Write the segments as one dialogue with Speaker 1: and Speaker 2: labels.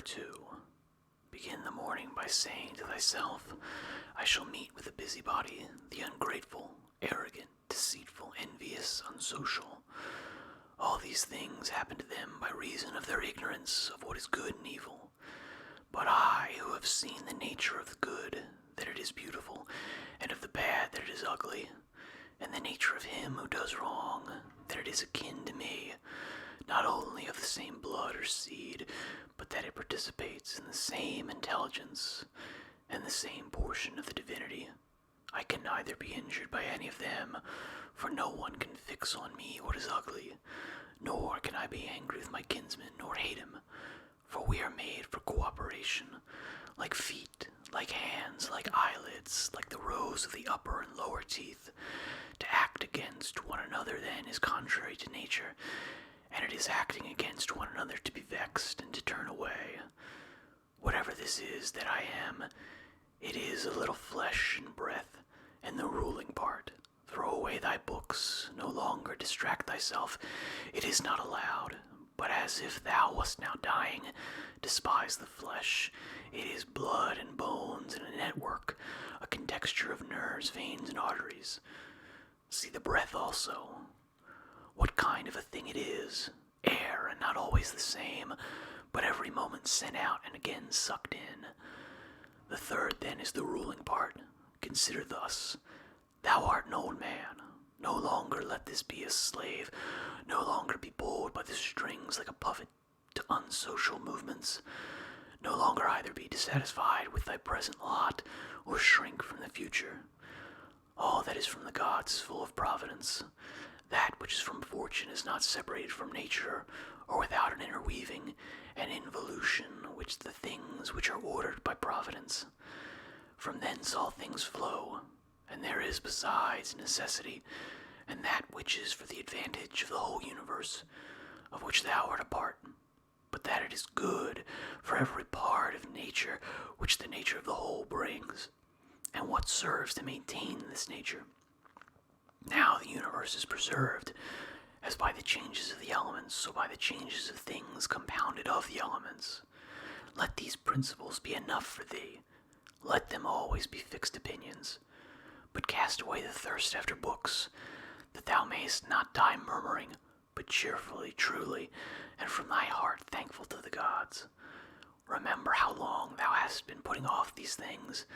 Speaker 1: 2. Begin the morning by saying to thyself, I shall meet with the busybody, the ungrateful, arrogant, deceitful, envious, unsocial. All these things happen to them by reason of their ignorance of what is good and evil. But I, who have seen the nature of the good, that it is beautiful, and of the bad, that it is ugly, and the nature of him who does wrong, that it is akin to me, not only of the same blood or seed, but that it participates in the same intelligence and the same portion of the divinity. I can neither be injured by any of them, for no one can fix on me what is ugly, nor can I be angry with my kinsman, nor hate him, for we are made for cooperation, like feet, like hands, like eyelids, like the rows of the upper and lower teeth. To act against one another, then, is contrary to nature, and it is acting against one another to be vexed and to turn away. Whatever this is that I am, it is a little flesh and breath, and the ruling part. Throw away thy books, no longer distract thyself, it is not allowed, but as if thou wast now dying, despise the flesh, it is blood and bones and a network, a contexture of nerves, veins, and arteries. See the breath also. What kind of a thing it is, air, and not always the same, but every moment sent out and again sucked in. The third, then, is the ruling part. Consider thus. Thou art an old man. No longer let this be a slave. No longer be pulled by the strings like a puppet to unsocial movements. No longer either be dissatisfied with thy present lot or shrink from the future. All that is from the gods is full of providence. That which is from fortune is not separated from nature, or without an interweaving and involution which the things which are ordered by providence. From thence all things flow, and there is besides necessity, and that which is for the advantage of the whole universe, of which thou art a part, but that it is good for every part of nature which the nature of the whole brings, and what serves to maintain this nature. Now the universe is preserved, as by the changes of the elements, so by the changes of things compounded of the elements. Let these principles be enough for thee. Let them always be fixed opinions. But cast away the thirst after books, that thou mayest not die murmuring, but cheerfully, truly, and from thy heart thankful to the gods. Remember how long thou hast been putting off these things,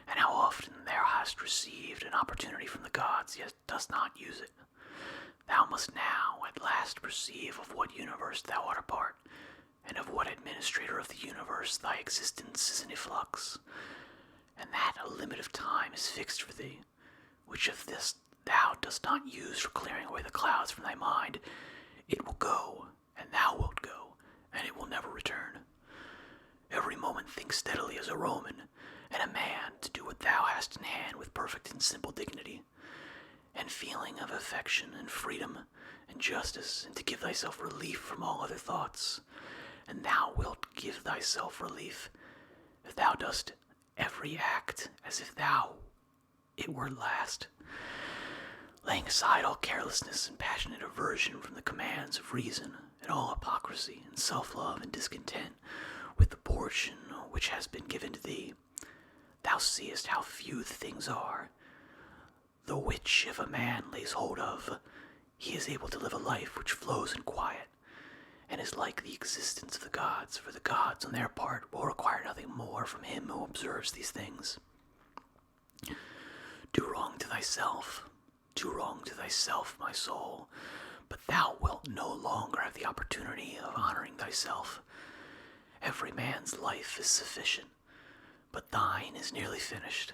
Speaker 1: and how often thou hast received an opportunity from the gods, yet dost not use it. Thou must now at last perceive of what universe thou art a part, and of what administrator of the universe thy existence is in efflux, and that a limit of time is fixed for thee, which if this thou dost not use for clearing away the clouds from thy mind, it will go, and thou wilt go, and it will never return. Every moment think steadily as a Roman, and a man, to do what thou hast in hand with perfect and simple dignity, and feeling of affection and freedom and justice, and to give thyself relief from all other thoughts. And thou wilt give thyself relief if thou dost every act as if it were last, laying aside all carelessness and passionate aversion from the commands of reason, and all hypocrisy and self-love and discontent with the portion which has been given to thee. Thou seest how few the things are, the which if a man lays hold of, he is able to live a life which flows in quiet, and is like the existence of the gods, for the gods on their part will require nothing more from him who observes these things. Do wrong to thyself, my soul, but thou wilt no longer have the opportunity of honoring thyself. Every man's life is sufficient, but thine is nearly finished,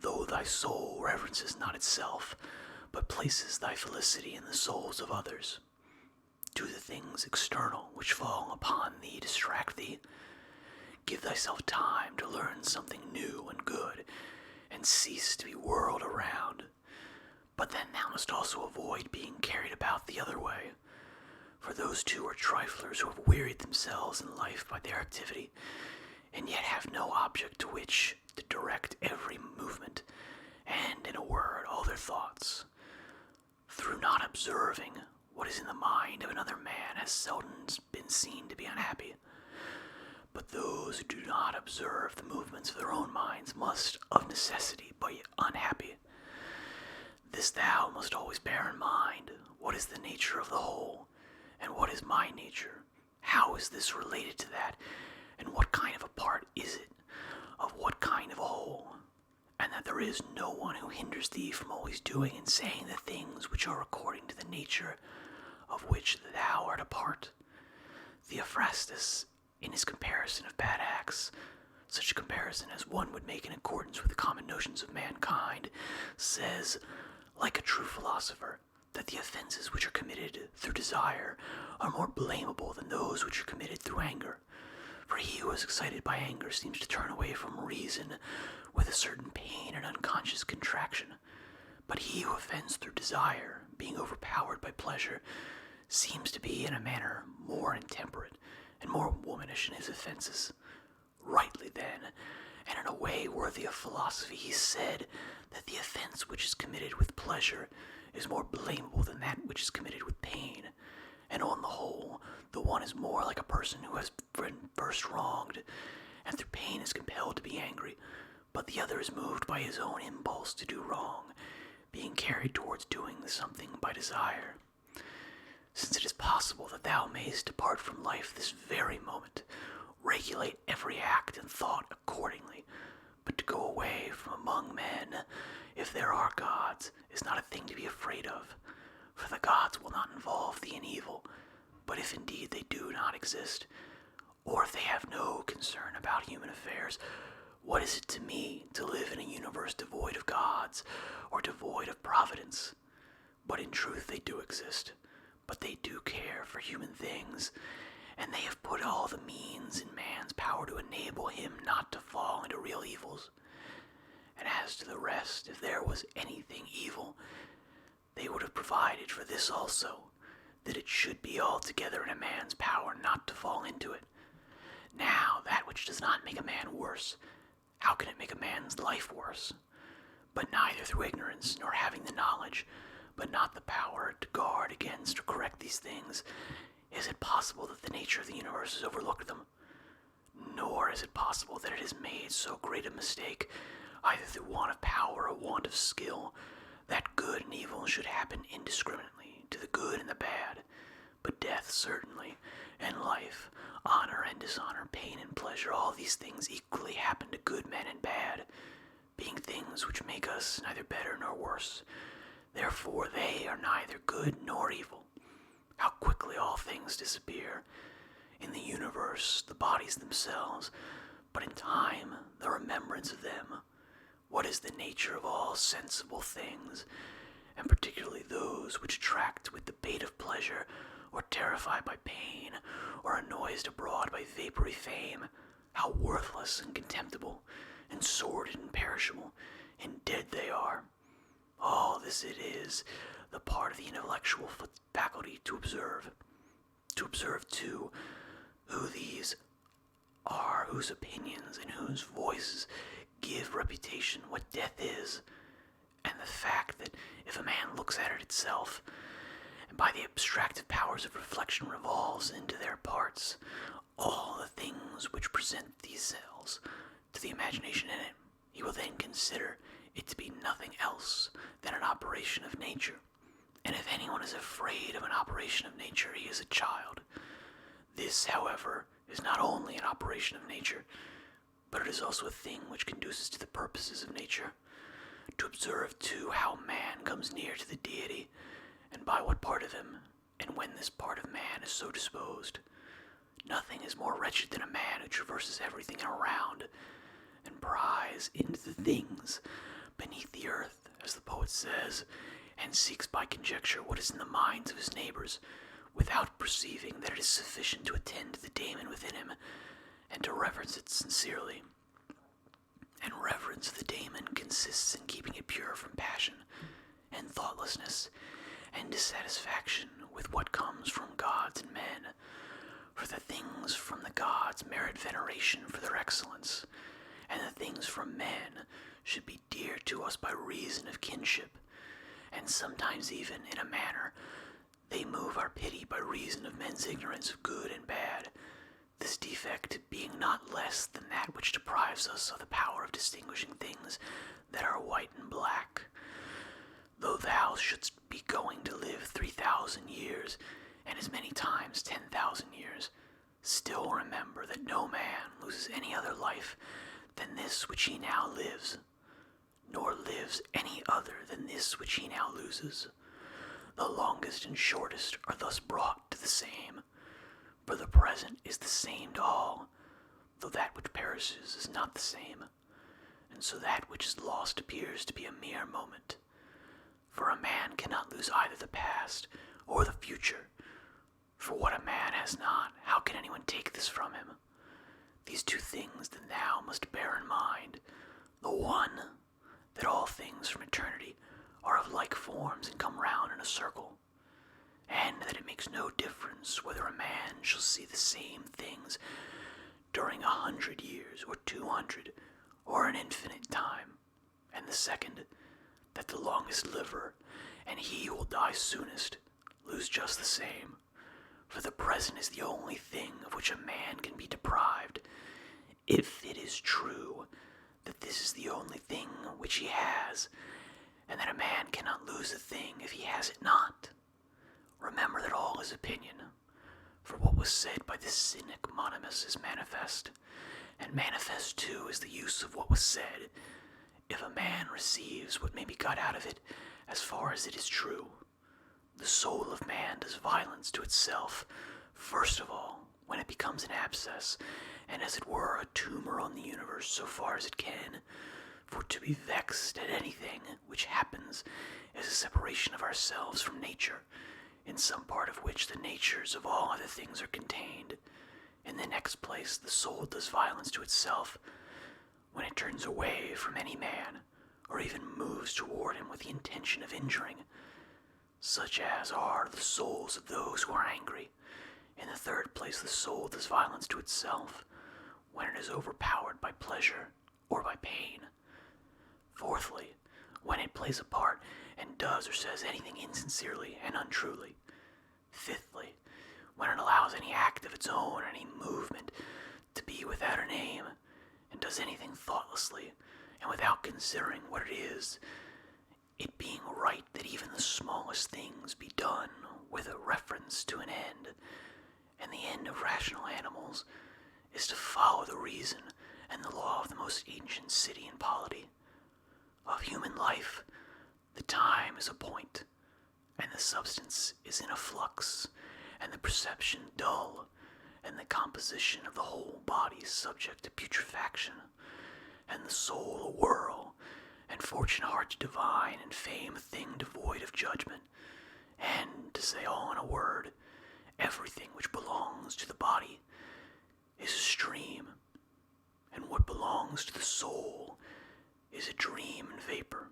Speaker 1: though thy soul reverences not itself, but places thy felicity in the souls of others. Do the things external which fall upon thee distract thee. Give thyself time to learn something new and good, and cease to be whirled around. But then thou must also avoid being carried about the other way, for those two are triflers who have wearied themselves in life by their activity, and yet have no object to which to direct every movement, and, in a word, all their thoughts. Through not observing what is in the mind of another man has seldom been seen to be unhappy. But those who do not observe the movements of their own minds must, of necessity, be unhappy. This thou must always bear in mind. What is the nature of the whole, and what is my nature? How is this related to that, and what kind of a part is it of what kind of a whole? And that there is no one who hinders thee from always doing and saying the things which are according to the nature of which thou art a part. Theophrastus, in his comparison of bad acts, such a comparison as one would make in accordance with the common notions of mankind, says, like a true philosopher, that the offenses which are committed through desire are more blamable than those which are committed through anger. For he who is excited by anger seems to turn away from reason with a certain pain and unconscious contraction. But he who offends through desire, being overpowered by pleasure, seems to be in a manner more intemperate and more womanish in his offenses. Rightly then, and in a way worthy of philosophy, he said that the offense which is committed with pleasure is more blamable than that which is committed with pain, and on the whole, the one is more like a person who has been first wronged, and through pain is compelled to be angry, but the other is moved by his own impulse to do wrong, being carried towards doing something by desire. Since it is possible that thou mayest depart from life this very moment, regulate every act and thought accordingly, but to go away from among men, if there are gods, is not a thing to be afraid of, for the gods will not involve thee in evil, but if indeed they do not exist, or if they have no concern about human affairs, what is it to me to live in a universe devoid of gods, or devoid of providence? But in truth they do exist, but they do care for human things, and they have put all the means in man's power to enable him not to fall into real evils. And as to the rest, if there was anything evil, they would have provided for this also, that it should be altogether in a man's power not to fall into it. Now, that which does not make a man worse, how can it make a man's life worse? But neither through ignorance, nor having the knowledge, but not the power to guard against or correct these things, is it possible that the nature of the universe has overlooked them. Nor is it possible that it has made so great a mistake, either through want of power or want of skill, that good and evil should happen indiscriminately to the good and the bad, but death certainly, and life, honor and dishonor, pain and pleasure, all these things equally happen to good men and bad, being things which make us neither better nor worse. Therefore they are neither good nor evil. How quickly all things disappear. In the universe, the bodies themselves, but in time, the remembrance of them. What is the nature of all sensible things, and particularly those which attract with the bait of pleasure, or terrified by pain, or are noised abroad by vapory fame? How worthless and contemptible, and sordid and perishable, and dead they are. All this it is the part of the intellectual faculty to observe. To observe, too, who these are, whose opinions and whose voices give reputation what death is, and the fact that if a man looks at it itself, and by the abstractive powers of reflection revolves into their parts all the things which present themselves to the imagination in it, he will then consider it to be nothing else than an operation of nature. And if anyone is afraid of an operation of nature, he is a child. This, however, is not only an operation of nature, but it is also a thing which conduces to the purposes of nature. To observe, too, how man comes near to the deity, and by what part of him, and when this part of man is so disposed. Nothing is more wretched than a man who traverses everything around, and pries into the things beneath the earth, as the poet says, and seeks by conjecture what is in the minds of his neighbors, without perceiving that it is sufficient to attend to the daemon within him, and to reverence it sincerely. And reverence of the daemon consists in keeping it pure from passion, and thoughtlessness, and dissatisfaction with what comes from gods and men. For the things from the gods merit veneration for their excellence, and the things from men should be dear to us by reason of kinship, and sometimes even, in a manner, they move our pity by reason of men's ignorance of good and bad, this defect being not less than that which deprives us of the power of distinguishing things that are white and black. Though thou shouldst be going to live 3,000 years, and as many times 10,000 years, still remember that no man loses any other life than this which he now lives, nor lives any other than this which he now loses. The longest and shortest are thus brought to the same, for the present is the same to all, though that which perishes is not the same, and so that which is lost appears to be a mere moment. For a man cannot lose either the past or the future, for what a man has not, how can anyone take this from him? These two things then thou must bear in mind. The one, that all things from eternity are of like forms and come round in a circle, and that it makes no difference whether a man shall see the same things during 100 years or 200 or an infinite time. And the second, that the longest liver and he who will die soonest lose just the same, for the present is the only thing of which a man can be deprived, if it is true that this is the only thing which he has, and that a man cannot lose a thing if he has it not. Remember that all is opinion, for what was said by this cynic Monimus is manifest, and manifest too is the use of what was said, if a man receives what may be got out of it as far as it is true. The soul of man does violence to itself, first of all, when it becomes an abscess, and as it were a tumor on the universe so far as it can, for to be vexed at anything which happens is a separation of ourselves from nature, in some part of which the natures of all other things are contained. In the next place, the soul does violence to itself when it turns away from any man, or even moves toward him with the intention of injuring, such as are the souls of those who are angry. In the third place, the soul does violence to itself when it is overpowered by pleasure or by pain. Fourthly, when it plays a part and does or says anything insincerely and untruly. Fifthly, when it allows any act of its own or any movement to be without an aim, and does anything thoughtlessly and without considering what it is, it being right that even the smallest things be done with a reference to an end, and the end of rational animals is to follow the reason and the law of the most ancient city and polity. Of human life, the time is a point, and the substance is in a flux, and the perception dull, and the composition of the whole body subject to putrefaction, and the soul a whirl, and fortune hard to divine, and fame a thing devoid of judgment, and, to say all in a word, everything which belongs to the body is a stream, and what belongs to the soul is a dream and vapor,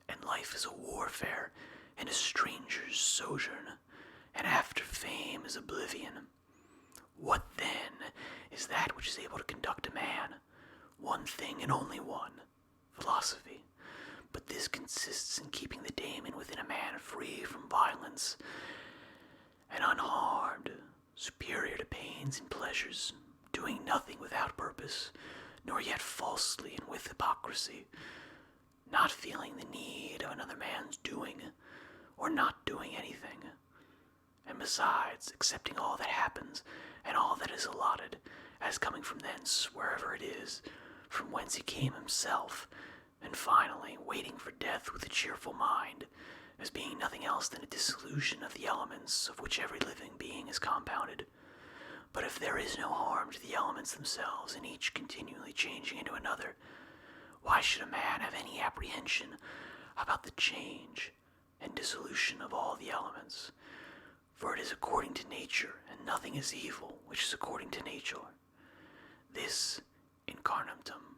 Speaker 1: and life is a warfare and a stranger's sojourn, and after fame is oblivion. What then is that which is able to conduct a man? One thing and only one, philosophy. But this consists in keeping the daemon within a man free from violence and unharmed, superior to pains and pleasures, doing nothing without purpose, nor yet falsely and with hypocrisy, not feeling the need of another man's doing or not doing anything, and besides accepting all that happens and all that is allotted as coming from thence, wherever it is, from whence he came himself, and finally waiting for death with a cheerful mind, as being nothing else than a dissolution of the elements of which every living being is compounded. But if there is no harm to the elements themselves, and each continually changing into another, why should a man have any apprehension about the change and dissolution of all the elements? For it is according to nature, and nothing is evil which is according to nature. This incarnatum.